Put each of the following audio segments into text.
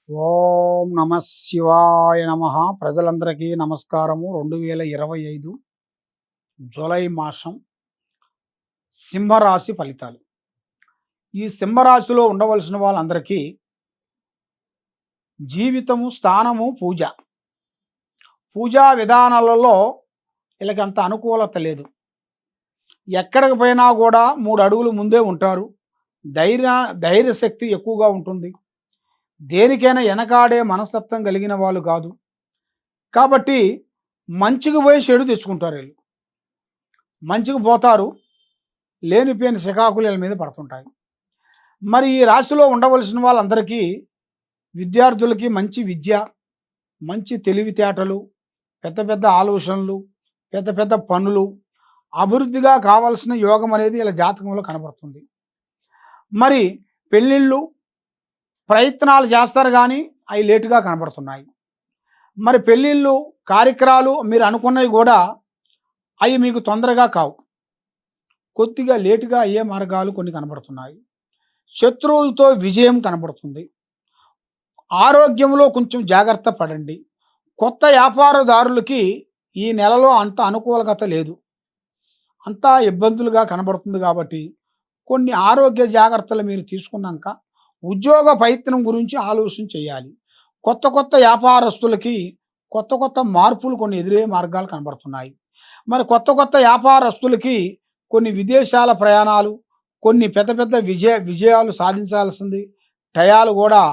ఓం నమ శివాయ నమ. ప్రజలందరికీ నమస్కారము. 2025 జూలై మాసం సింహరాశి ఫలితాలు. ఈ సింహరాశిలో ఉండవలసిన వాళ్ళందరికీ జీవితము, స్థానము, పూజా విధానాలలో వీళ్ళకి అంత అనుకూలత లేదు. ఎక్కడికి పోయినా కూడా 3 అడుగులు ముందే ఉంటారు. ధైర్య శక్తి ఎక్కువగా ఉంటుంది. దేనికైనా వెనకాడే మనస్తత్వం కలిగిన వాళ్ళు కాదు. కాబట్టి మంచికి పోయి చెడు తెచ్చుకుంటారు. వీళ్ళు మంచికి పోతారు, లేనిపోయిన శకాకులు వీళ్ళ మీద పడుతుంటాయి. మరి ఈ రాశిలో ఉండవలసిన వాళ్ళందరికీ, విద్యార్థులకి మంచి విద్య, మంచి తెలివితేటలు, పెద్ద పెద్ద ఆలోచనలు, పెద్ద పెద్ద పనులు, అభివృద్ధిగా కావాల్సిన యోగం అనేది వీళ్ళ జాతకంలో కనబడుతుంది. మరి పెళ్ళిళ్ళు ప్రయత్నాలు చేస్తారు కానీ అవి లేటుగా కనబడుతున్నాయి. మరి పెళ్ళిళ్ళు కార్యక్రమాలు మీరు అనుకున్నవి కూడా అవి మీకు తొందరగా కావు, కొద్దిగా లేటుగా అయ్యే మార్గాలు కొన్ని కనబడుతున్నాయి. శత్రువులతో విజయం కనబడుతుంది. ఆరోగ్యంలో కొంచెం జాగ్రత్త పడండి. కొత్త వ్యాపారదారులకి ఈ నెలలో అంత అనుకూలత లేదు, అంతా ఇబ్బందులుగా కనబడుతుంది. కాబట్టి కొన్ని ఆరోగ్య జాగ్రత్తలు మీరు తీసుకున్నాక ఉద్యోగ ప్రయత్నం గురించి ఆలోచన చేయాలి. కొత్త వ్యాపారస్తులకి కొత్త మార్పులు కొన్ని ఎదురయ్యే మార్గాలు కనబడుతున్నాయి. మరి కొత్త వ్యాపారస్తులకి కొన్ని విదేశాల ప్రయాణాలు, కొన్ని పెద్ద విజయాలు సాధించాల్సింది టయాలు కూడా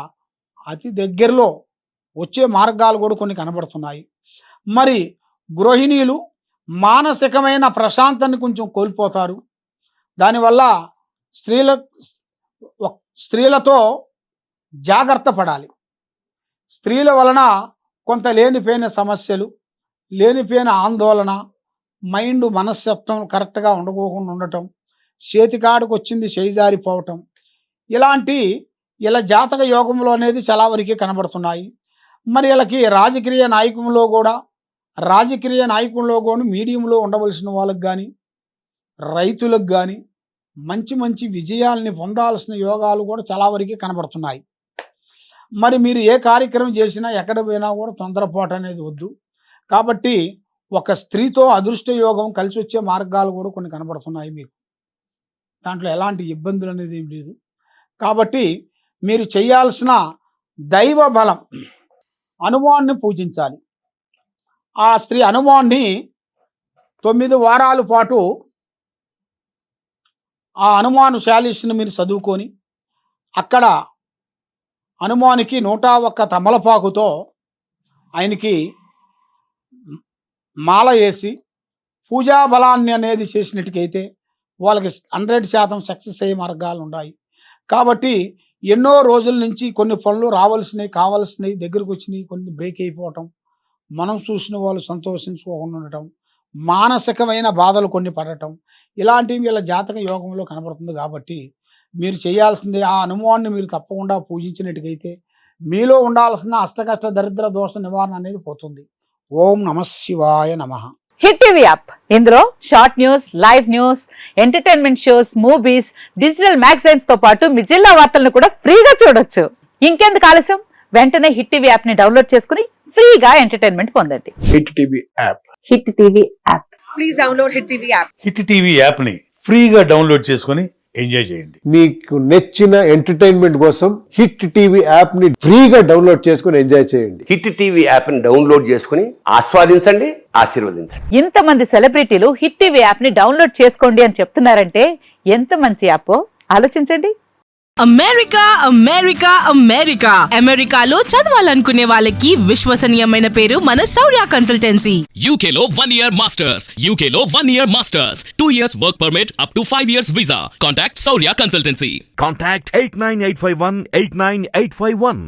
అతి దగ్గరలో వచ్చే మార్గాలు కూడా కొన్ని కనబడుతున్నాయి. మరి గృహిణీలు మానసికమైన ప్రశాంతాన్ని కొంచెం కోల్పోతారు. దానివల్ల స్త్రీలతో జాగ్రత్త పడాలి. స్త్రీల వలన కొంత లేనిపోయిన సమస్యలు, లేనిపోయిన ఆందోళన, మనస్తత్వం కరెక్ట్గా ఉండకోకుండా ఉండటం, చేతికాడికి వచ్చింది చేయిజారిపోవటం, ఇలాంటి ఇలా జాతక యోగంలో అనేది చాలా వరకు కనబడుతున్నాయి. మరి వీళ్ళకి రాజకీయ నాయకుల్లో కూడా మీడియంలో ఉండవలసిన వాళ్ళకి కానీ, రైతులకు కానీ మంచి విజయాల్ని పొందాల్సిన యోగాలు కూడా చాలా వరకు కనబడుతున్నాయి. మరి మీరు ఏ కార్యక్రమం చేసినా ఎక్కడ పోయినా కూడా తొందరపాటు అనేది వద్దు. కాబట్టి ఒక స్త్రీతో అదృష్ట యోగం కలిసి వచ్చే మార్గాలు కూడా కొన్ని కనబడుతున్నాయి. మీకు దాంట్లో ఎలాంటి ఇబ్బందులు అనేది ఏం లేదు. కాబట్టి మీరు చేయాల్సిన దైవ బలం, హనుమాన్ని పూజించాలి. ఆ స్త్రీ హనుమాన్ని 9 వారాల పాటు ఆ హనుమాను చాలీసుని మీరు చదువుకొని అక్కడ హనుమానికి 101 తమలపాకుతో ఆయనకి మాల వేసి పూజా బలాన్ని అనేది చేసినట్టుకైతే వాళ్ళకి 100% సక్సెస్ అయ్యే మార్గాలు ఉన్నాయి. కాబట్టి ఎన్నో రోజుల నుంచి కొన్ని పనులు కావాల్సినవి దగ్గరకు వచ్చినాయి, కొన్ని బ్రేక్ అయిపోవటం, మనం చూసిన వాళ్ళు సంతోషించుకోకుండా ఉండటం, మానసికమైన బాధలు కొన్ని పడటం, ఇలాంటివి వీళ్ళ జాతక యోగంలో కనబడుతుంది. కాబట్టి మీరు చేయాల్సింది ఆ హనుమాన్ని మీరు తప్పకుండా పూజించినట్టుకైతే మీలో ఉండాల్సిన అష్టకష్ట దరిద్ర దోష నివారణ అనేది పోతుంది. ఓం నమ శివాయ నమ. హిట్ టీవీ యాప్, ఇందులో short news, live news, entertainment shows, movies, digital magazines తో పాటు మీ జిల్లా వార్తలను కూడా ఫ్రీగా చూడొచ్చు. ఇంకెందుకు ఆలస్యం, వెంటనే హిట్ టీవీ యాప్ ని డౌన్లోడ్ చేసుకుని ఫ్రీగా ఎంటర్టైన్మెంట్ పొందండి. Hit TV app. Hit TV app. Please download hit TV app. Hit TV app ని ఫ్రీగా డౌన్లోడ్ చేసుకుని ఎంజాయ్ చేయండి. మీకు నచ్చిన ఎంటర్టైన్మెంట్ కోసం హిట్ టీవీ యాప్ ని ఫ్రీగా డౌన్లోడ్ చేసుకుని ఎంజాయ్ చేయండి. హిట్ టీవీ యాప్ ని డౌన్లోడ్ చేసుకుని ఆస్వాదించండి, ఆశీర్వదించండి. ఇంతమంది సెలబ్రిటీలు హిట్ టీవీ యాప్ ని డౌన్లోడ్ చేసుకోండి అని చెప్తున్నారంటే ఎంత మంచి యాప్ ఆలోచించండి. అమెరికాలో చదవాలనుకునే వాళ్ళకి విశ్వసనీయమైన పేరు మన శౌర్య కన్సల్టెన్సీ. UK లో 1 year masters, 2 years work permit up to 5 years visa. Contact Saurya Consultancy. Contact 89851 89851.